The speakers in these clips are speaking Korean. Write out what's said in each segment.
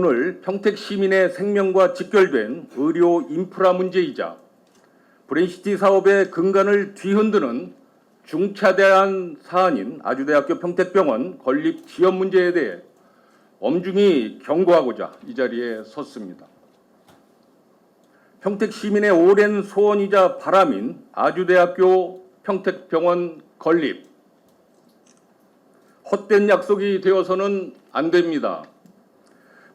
오늘 평택 시민의 생명과 직결된 의료 인프라 문제이자 브레인시티 사업의 근간을 뒤흔드는 중차대한 사안인 아주대학교 평택병원 건립 지연 문제에 대해 엄중히 경고하고자 이 자리에 섰습니다. 평택 시민의 오랜 소원이자 바람인 아주대학교 평택병원 건립, 헛된 약속이 되어서는 안 됩니다.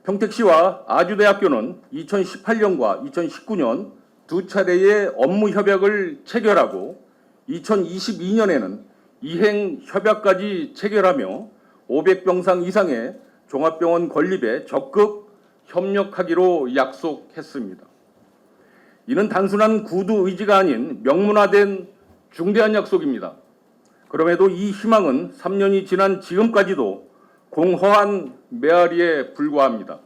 평택시와 아주대학교는 2018년과 2019년 두 차례의 업무 협약을 체결하고 2022년에는 이행 협약까지 체결하며 500병상 이상의 종합병원 건립에 적극 협력하기로 약속했습니다. 이는 단순한 구두 의지가 아닌 명문화된 중대한 약속입니다. 그럼에도 이 희망은 3년이 지난 지금까지도 공허한 메아리에 불과합니다.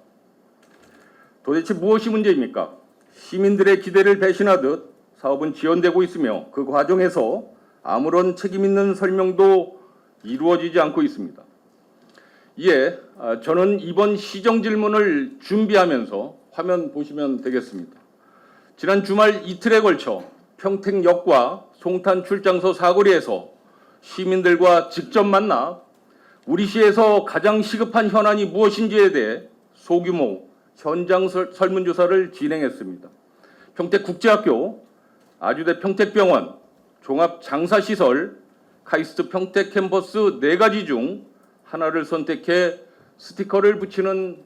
도대체 무엇이 문제입니까? 시민들의 기대를 배신하듯 사업은 지연되고 있으며 그 과정에서 아무런 책임 있는 설명도 이루어지지 않고 있습니다. 이에 저는 이번 시정 질문을 준비하면서 화면 보시면 되겠습니다. 지난 주말 이틀에 걸쳐 평택역과 송탄 출장소 사거리에서 시민들과 직접 만나 우리 시에서 가장 시급한 현안이 무엇인지에 대해 소규모 현장 설문조사를 진행했습니다. 평택국제학교, 아주대 평택병원, 종합장사시설, 카이스트 평택 캠퍼스 4가지 중 하나를 선택해 스티커를 붙이는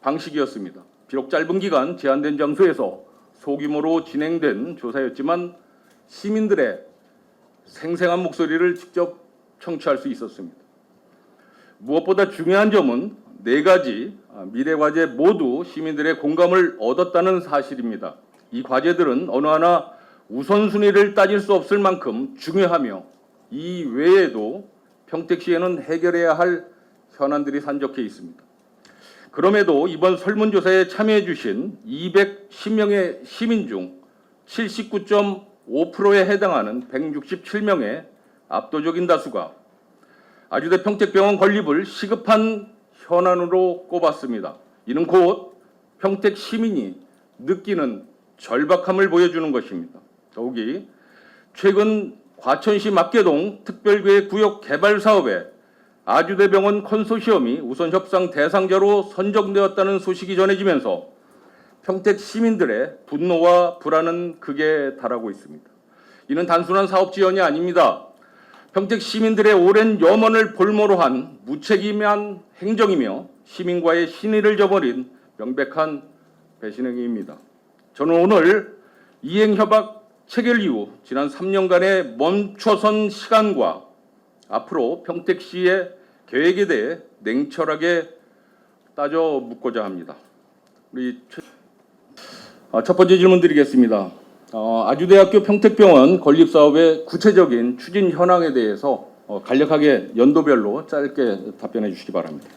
방식이었습니다. 비록 짧은 기간 제한된 장소에서 소규모로 진행된 조사였지만 시민들의 생생한 목소리를 직접 청취할 수 있었습니다. 무엇보다 중요한 점은 4가지 미래 과제 모두 시민들의 공감을 얻었다는 사실입니다. 이 과제들은 어느 하나 우선순위를 따질 수 없을 만큼 중요하며 이 외에도 평택시에는 해결해야 할 현안들이 산적해 있습니다. 그럼에도 이번 설문조사에 참여해 주신 210명의 시민 중 79.5%에 해당하는 167명의 압도적인 다수가 아주대 평택병원 건립을 시급한 현안으로 꼽았습니다. 이는 곧 평택 시민이 느끼는 절박함을 보여주는 것입니다. 더욱이 최근 과천시 막계동 특별계획구역 개발 사업에 아주대병원 컨소시엄이 우선 협상 대상자로 선정되었다는 소식이 전해지면서 평택 시민들의 분노와 불안은 극에 달하고 있습니다. 이는 단순한 사업 지연이 아닙니다. 평택 시민들의 오랜 염원을 볼모로 한 무책임한 행정이며 시민과의 신의를 저버린 명백한 배신 행위입니다. 저는 오늘 이행협약 체결 이후 지난 3년간의 멈춰선 시간과 앞으로 평택시의 계획에 대해 냉철하게 따져 묻고자 합니다. 첫 번째 질문 드리겠습니다. 아주대학교 평택병원 건립 사업의 구체적인 추진 현황에 대해서 간략하게 연도별로 짧게 답변해 주시기 바랍니다.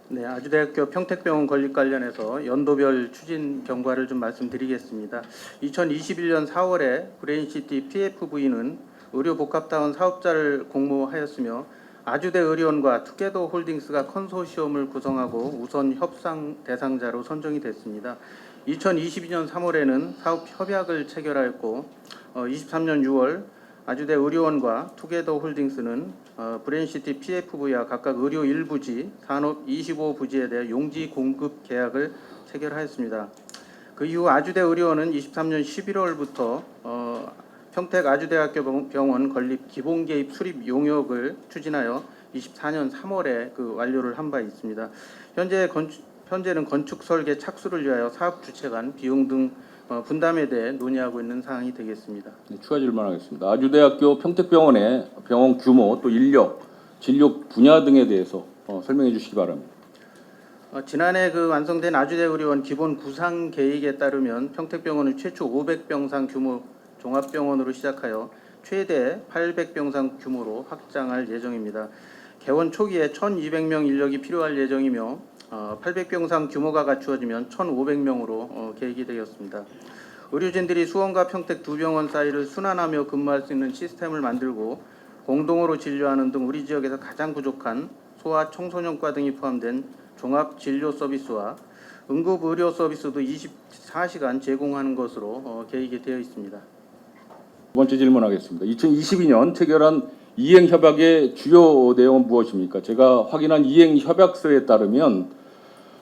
네, 아주대학교 평택병원 건립 관련해서 연도별 추진 경과를 좀 말씀드리겠습니다. 2021년 4월에 브레인시티 PFV는 의료복합타운 사업자를 공모하였으며 아주대 의료원과 투게더 홀딩스가 컨소시엄을 구성하고 우선 협상 대상자로 선정이 됐습니다. 2022년 3월에는 사업 협약을 체결하였고 23년 6월 아주대 의료원과 투게더 홀딩스는 브레인시티 PFV와 각각 의료 1부지, 산업 25부지에 대해 용지 공급 계약을 체결하였습니다. 그 이후 아주대 의료원은 23년 11월부터 평택 아주대학교 병원 건립 기본 개입 수립 용역을 추진하여 24년 3월에 완료를 한 바 있습니다. 현재는 건축 설계 착수를 위하여 사업 주체 간 비용 등 분담에 대해 논의하고 있는 사항이 되겠습니다. 네, 추가 질문하겠습니다. 아주대학교 평택병원의 병원 규모 또 인력, 진료 분야 등에 대해서 설명해 주시기 바랍니다. 지난해 완성된 아주대 의료원 기본 구상 계획에 따르면 평택병원은 최초 500병상 규모 종합병원으로 시작하여 최대 800병상 규모로 확장할 예정입니다. 개원 초기에 1,200명 인력이 필요할 예정이며 800병상 규모가 갖추어지면 1,500명으로 계획이 되었습니다. 의료진들이 수원과 평택 두 병원 사이를 순환하며 근무할 수 있는 시스템을 만들고 공동으로 진료하는 등 우리 지역에서 가장 부족한 소아 청소년과 등이 포함된 종합 진료 서비스와 응급 의료 서비스도 24시간 제공하는 것으로 계획이 되어 있습니다. 두 번째 질문하겠습니다. 2022년 체결한 이행 협약의 주요 내용은 무엇입니까? 제가 확인한 이행 협약서에 따르면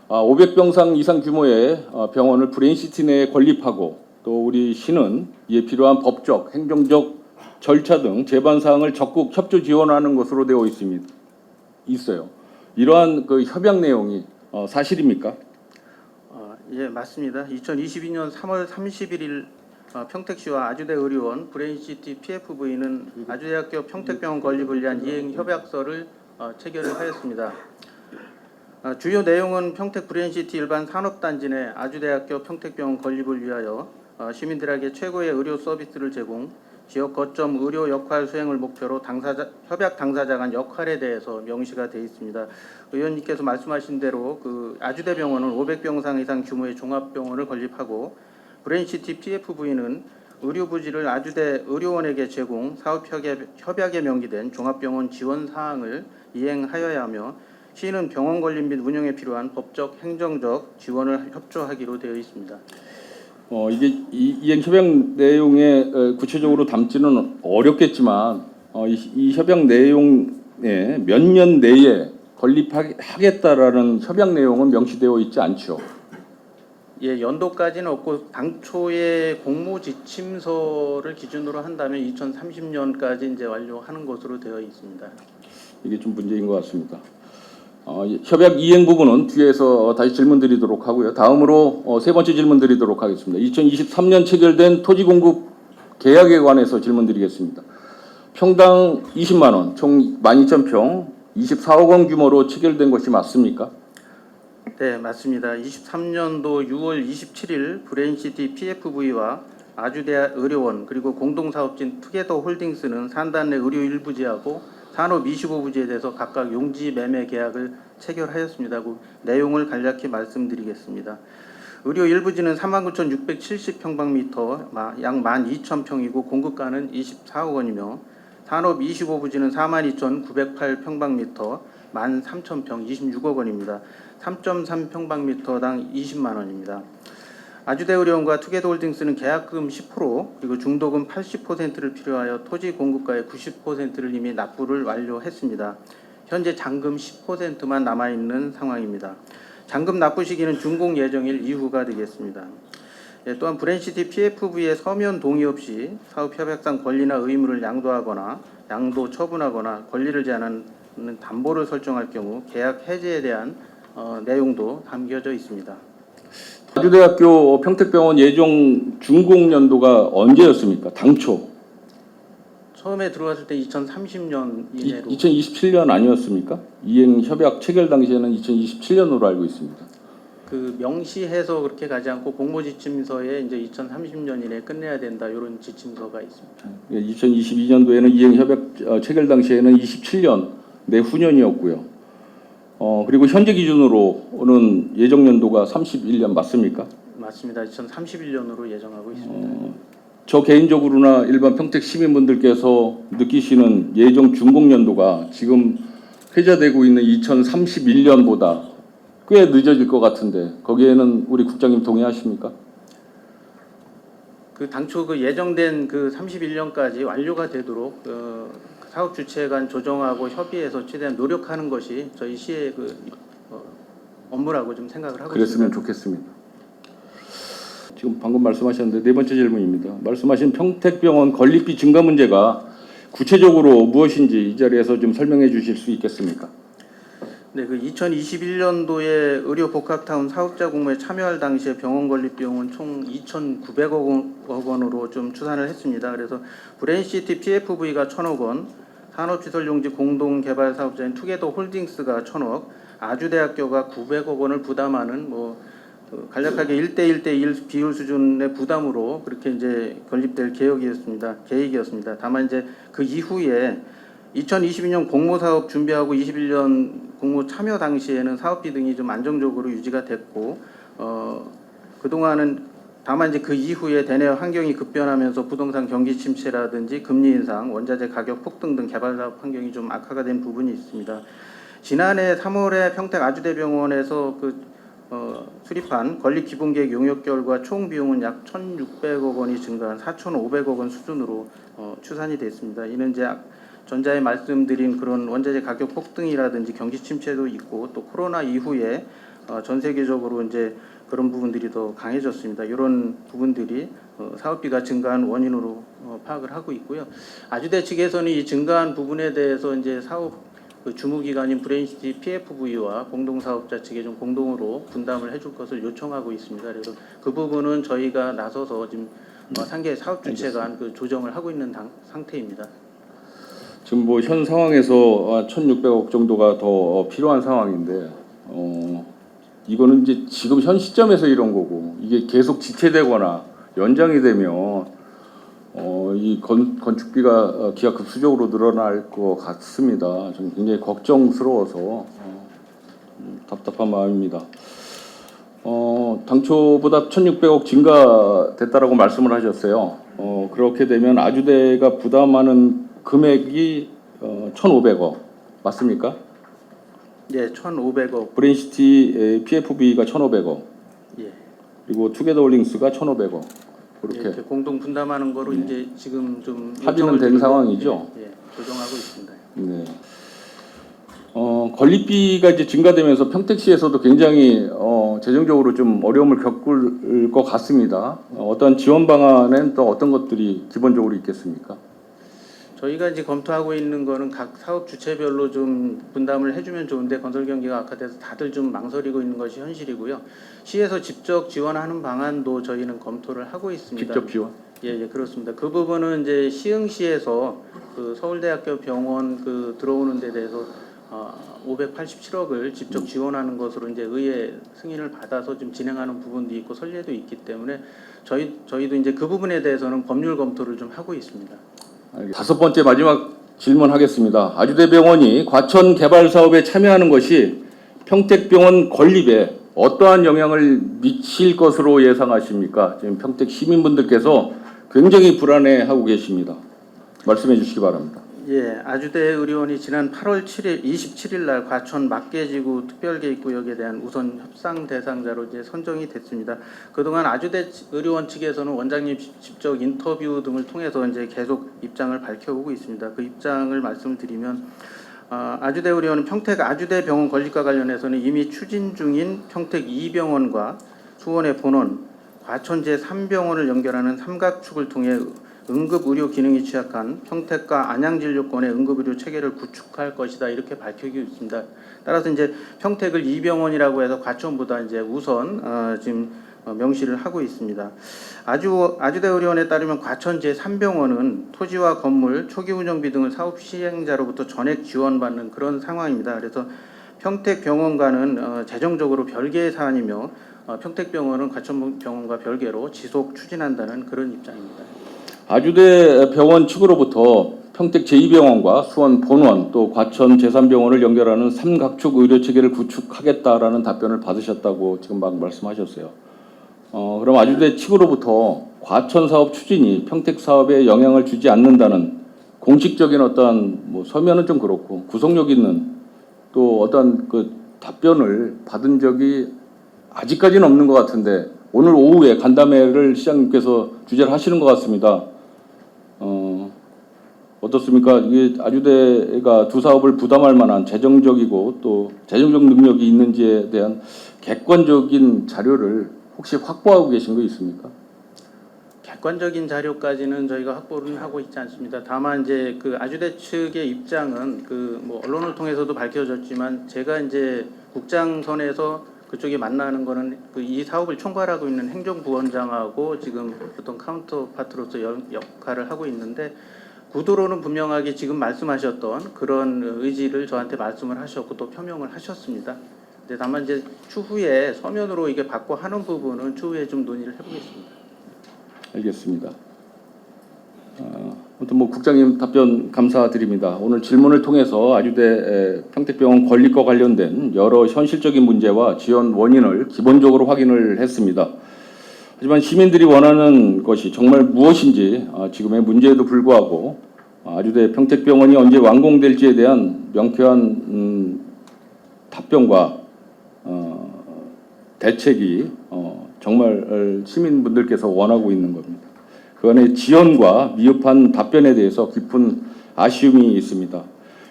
500병상 이상 규모의 병원을 브레인시티 내에 건립하고 또 우리 시는 이에 필요한 법적, 행정적 절차 등 제반 사항을 적극 협조 지원하는 것으로 되어 있어요. 이러한 그 협약 내용이 사실입니까? 예, 맞습니다. 2022년 3월 31일 평택시와 아주대 의료원 브레인시티 PFV는 아주대학교 평택병원 건립을 위한 이행 협약서를 체결을 하였습니다. 주요 내용은 평택 브레인시티 일반 산업단지 내 아주대학교 평택병원 건립을 위하여 시민들에게 최고의 의료 서비스를 제공, 지역 거점 의료 역할 수행을 목표로 협약 당사자 간 역할에 대해서 명시가 되어 있습니다. 의원님께서 말씀하신 대로 그 아주대병원은 500병상 이상 규모의 종합병원을 건립하고 브레인시티 PFV는 의료부지를 아주대 의료원에게 제공, 사업협약에 명기된 종합병원 지원 사항을 이행하여야 하며 시는 병원 건립 및 운영에 필요한 법적, 행정적 지원을 협조하기로 되어 있습니다. 이게 이행 협약 내용에 구체적으로 담지는 어렵겠지만 이 협약 내용에 몇 년 내에 건립하겠다라는 협약 내용은 명시되어 있지 않죠. 예, 연도까지는 없고 당초에 공모 지침서를 기준으로 한다면 2030년까지 이제 완료하는 것으로 되어 있습니다. 이게 좀 문제인 것 같습니다. 협약 이행 부분은 뒤에서 다시 질문드리도록 하고요. 다음으로 세 번째 질문드리도록 하겠습니다. 2023년 체결된 토지 공급 계약에 관해서 질문드리겠습니다. 평당 20만 원, 총 12,000평, 24억 원 규모로 체결된 것이 맞습니까? 네, 맞습니다. 23년도 6월 27일 브레인시티 PFV와 아주대 의료원 그리고 공동사업진 투게더 홀딩스는 산단 내 의료 일부지하고 산업 25부지에 대해서 각각 용지 매매 계약을 체결하였습니다. 그 내용을 간략히 말씀드리겠습니다. 의료 일부지는 39,670평방미터, 약 12,000평이고 공급가는 24억 원이며 산업 25부지는 42,908평방미터, 13,000평, 26억 원입니다. 3.3평방미터당 20만 원입니다. 아주대 의료원과 투게더홀딩스는 계약금 10% 그리고 중도금 80%를 필요하여 토지 공급가의 90%를 이미 납부를 완료했습니다. 현재 잔금 10%만 남아있는 상황입니다. 잔금 납부 시기는 준공 예정일 이후가 되겠습니다. 또한 브레인시티 PFV의 서면 동의 없이 사업협약상 권리나 의무를 양도하거나 양도 처분하거나 권리를 제한하는 담보를 설정할 경우 계약 해지에 대한 내용도 담겨져 있습니다. 아주대학교 평택병원 예정 준공 연도가 언제였습니까? 당초 처음에 들어왔을 때 2030년 이내로 2027년 아니었습니까? 이행 협약 체결 당시에는 2027년으로 알고 있습니다. 그 명시해서 그렇게 가지 않고 공모지침서에 이제 2030년 이내에 끝내야 된다 이런 지침서가 있습니다. 2022년도에는 이행 협약 체결 당시에는 27년 내후년이었고요. 그리고 현재 기준으로는 예정 연도가 31년 맞습니까? 맞습니다. 2031년으로 예정하고 있습니다. 저 개인적으로나 일반 평택 시민분들께서 느끼시는 예정 준공 연도가 지금 회자되고 있는 2031년보다 꽤 늦어질 것 같은데 거기에는 우리 국장님 동의하십니까? 그 당초 그 예정된 그 31년까지 완료가 되도록 사업 주체 간 조정하고 협의해서 최대한 노력하는 것이 저희 시의 그 업무라고 좀 생각을 하고 그랬으면 있습니다. 좋겠습니다. 지금 방금 말씀하셨는데 네 번째 질문입니다. 말씀하신 평택병원 건립비 증가 문제가 구체적으로 무엇인지 이 자리에서 좀 설명해 주실 수 있겠습니까? 네, 그 2021년도에 의료복합타운 사업자 공모에 참여할 당시에 병원 건립 비용은 총 2,900억 원으로 좀 추산을 했습니다. 그래서 브레인시티 PFV가 1,000억 원, 산업시설용지 공동개발사업자인 투게더 홀딩스가 1,000억, 아주대학교가 900억 원을 부담하는 간략하게 1대1대1 비율 수준의 부담으로 그렇게 이제 건립될 계획이었습니다. 다만 이제 그 이후에 2022년 공모사업 준비하고 21년 공모 참여 당시에는 사업비 등이 좀 안정적으로 유지가 됐고 그동안은 다만 이제 그 이후에 대내 환경이 급변하면서 부동산 경기 침체라든지 금리 인상, 원자재 가격 폭등 등 개발 사업 환경이 좀 악화가 된 부분이 있습니다. 지난해 3월에 평택 아주대병원에서 그 수립한 건립기본계획 용역 결과 총 비용은 약 1,600억 원이 증가한 4,500억 원 수준으로 추산이 됐습니다. 이는 이제 전자에 말씀드린 그런 원자재 가격 폭등이라든지 경기 침체도 있고 또 코로나 이후에 전 세계적으로 이제 그런 부분들이 더 강해졌습니다. 이런 부분들이 사업비가 증가한 원인으로 파악을 하고 있고요. 아주대 측에서는 이 증가한 부분에 대해서 이제 사업 그 주무기관인 브레인시티 PFV와 공동사업자 측에 좀 공동으로 분담을 해줄 것을 요청하고 있습니다. 그래서 그 부분은 저희가 나서서 지금 상계 사업 주체 간 그 조정을 하고 있는 상태입니다. 지금 뭐 현 상황에서 1,600억 정도가 더 필요한 상황인데 이거는 이제 지금 현 시점에서 이런 거고 이게 계속 지체되거나 연장이 되면 이 건축비가 기하급수적으로 늘어날 것 같습니다. 좀 굉장히 걱정스러워서 답답한 마음입니다. 당초보다 1,600억 증가됐다라고 말씀을 하셨어요. 그렇게 되면 아주대가 부담하는 금액이 1,500억 맞습니까? 예, 1,500억. 브레인시티 PFB가 1,500억. 예. 그리고 투게더홀링스가 1,500억. 그렇게 이렇게 공동 분담하는 거로 이제 지금 좀 합의는 된 상황이죠. 예, 조정하고 있습니다. 네. 건립비가 이제 증가되면서 평택시에서도 굉장히 재정적으로 좀 어려움을 겪을 것 같습니다. 어떤 지원 방안엔 또 어떤 것들이 기본적으로 있겠습니까? 저희가 이제 검토하고 있는 거는 각 사업 주체별로 좀 분담을 해주면 좋은데 건설 경기가 악화돼서 다들 좀 망설이고 있는 것이 현실이고요. 시에서 직접 지원하는 방안도 저희는 검토를 하고 있습니다. 직접 지원? 예, 그렇습니다. 그 부분은 이제 시흥시에서 그 서울대학교 병원 그 들어오는 데 대해서 587억을 직접 지원하는 것으로 이제 의회 승인을 받아서 좀 진행하는 부분도 있고 선례도 있기 때문에 저희도 이제 그 부분에 대해서는 법률 검토를 좀 하고 있습니다. 다섯 번째 마지막 질문하겠습니다. 아주대병원이 과천 개발 사업에 참여하는 것이 평택병원 건립에 어떠한 영향을 미칠 것으로 예상하십니까? 지금 평택 시민분들께서 굉장히 불안해하고 계십니다. 말씀해 주시기 바랍니다. 예, 아주대 의료원이 지난 8월 27일 날 과천 막계지구 특별계획구역에 대한 우선 협상 대상자로 이제 선정이 됐습니다. 그동안 아주대 의료원 측에서는 원장님 직접 인터뷰 등을 통해서 이제 계속 입장을 밝혀오고 있습니다. 그 입장을 말씀드리면 아주대 의료원은 평택 아주대 병원 건립과 관련해서는 이미 추진 중인 평택 2병원과 수원의 본원, 과천 제3병원을 연결하는 삼각축을 통해 응급의료 기능이 취약한 평택과 안양진료권의 응급의료 체계를 구축할 것이다 이렇게 밝히고 있습니다. 따라서 이제 평택을 2병원이라고 해서 과천보다 이제 우선 지금 명시를 하고 있습니다. 아주대 의료원에 따르면 과천 제3병원은 토지와 건물, 초기 운영비 등을 사업 시행자로부터 전액 지원받는 그런 상황입니다. 그래서 평택병원과는 재정적으로 별개의 사안이며 평택병원은 과천병원과 별개로 지속 추진한다는 그런 입장입니다. 아주대 병원 측으로부터 평택 제2병원과 수원 본원 또 과천 제3병원을 연결하는 삼각축 의료 체계를 구축하겠다라는 답변을 받으셨다고 지금 막 말씀하셨어요. 그럼 아주대 측으로부터 과천 사업 추진이 평택 사업에 영향을 주지 않는다는 공식적인 어떤 뭐 서면은 좀 그렇고 구속력 있는 또 어떤 그 답변을 받은 적이 아직까지는 없는 것 같은데 오늘 오후에 간담회를 시장님께서 주재를 하시는 것 같습니다. 어떻습니까? 이게 아주대가 두 사업을 부담할 만한 재정적이고 또 재정적 능력이 있는지에 대한 객관적인 자료를 혹시 확보하고 계신 거 있습니까? 객관적인 자료까지는 저희가 확보를 하고 있지 않습니다. 다만 이제 그 아주대 측의 입장은 그 뭐 언론을 통해서도 밝혀졌지만 제가 이제 국장선에서 그쪽이 만나는 거는 그 이 사업을 총괄하고 있는 행정부원장하고 지금 어떤 카운터 파트로서 역할을 하고 있는데 구도로는 분명하게 지금 말씀하셨던 그런 의지를 저한테 말씀을 하셨고 또 표명을 하셨습니다. 근데 다만 이제 추후에 서면으로 이게 받고 하는 부분은 추후에 좀 논의를 해보겠습니다. 알겠습니다. 아무튼 뭐 국장님 답변 감사드립니다. 오늘 질문을 통해서 아주대 평택병원 건립과 관련된 여러 현실적인 문제와 지원 원인을 기본적으로 확인을 했습니다. 하지만 시민들이 원하는 것이 정말 무엇인지 지금의 문제에도 불구하고 아주대 평택병원이 언제 완공될지에 대한 명쾌한 답변과 대책이 정말 시민분들께서 원하고 있는 겁니다. 그 안에 지연과 미흡한 답변에 대해서 깊은 아쉬움이 있습니다.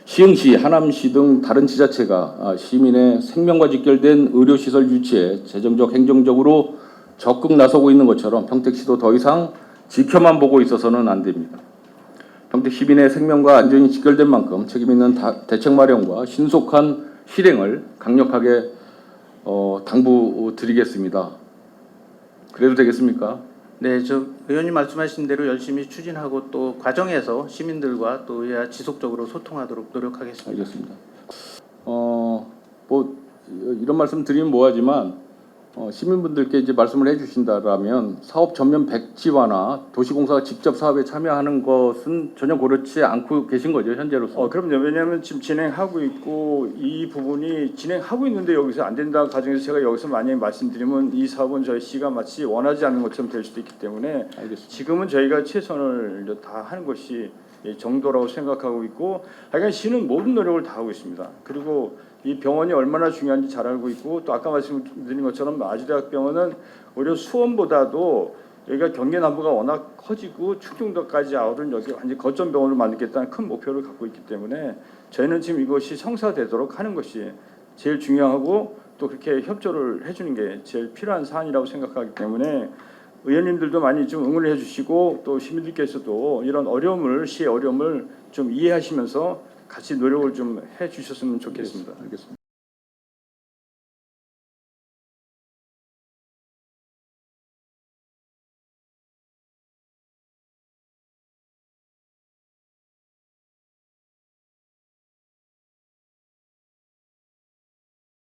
시흥시, 하남시 등 다른 지자체가 시민의 생명과 직결된 의료시설 유치에 재정적, 행정적으로 적극 나서고 있는 것처럼 평택시도 더 이상 지켜만 보고 있어서는 안 됩니다. 평택 시민의 생명과 안전이 직결된 만큼 책임 있는 대책 마련과 신속한 실행을 강력하게 당부드리겠습니다. 그래도 되겠습니까? 네, 저 의원님 말씀하신 대로 열심히 추진하고 또 과정에서 시민들과 또 의회와 지속적으로 소통하도록 노력하겠습니다. 알겠습니다. 뭐 이런 말씀 드리면 뭐하지만 시민분들께 이제 말씀을 해주신다라면 사업 전면 백지화나 도시공사가 직접 사업에 참여하는 것은 전혀 고려치 않고 계신 거죠, 현재로서. 그럼요. 왜냐하면 지금 진행하고 있고 이 부분이 진행하고 있는데 여기서 안 된다 가정에서 제가 여기서 만약에 말씀드리면 이 사업은 저희 시가 마치 원하지 않는 것처럼 될 수도 있기 때문에 알겠습니다. 지금은 저희가 최선을 다 하는 것이 정도라고 생각하고 있고 하여간 시는 모든 노력을 다 하고 있습니다. 그리고 이 병원이 얼마나 중요한지 잘 알고 있고 또 아까 말씀드린 것처럼 아주대학병원은 오히려 수원보다도 여기가 경계 남부가 워낙 커지고 충청도까지 아우른 여기 완전 거점 병원을 만들겠다는 큰 목표를 갖고 있기 때문에 저희는 지금 이것이 성사되도록 하는 것이 제일 중요하고 또 그렇게 협조를 해주는 게 제일 필요한 사안이라고 생각하기 때문에 의원님들도 많이 좀 응원을 해주시고 또 시민들께서도 이런 어려움을 시의 어려움을 좀 이해하시면서 같이 노력을 좀 해주셨으면 좋겠습니다. 알겠습니다.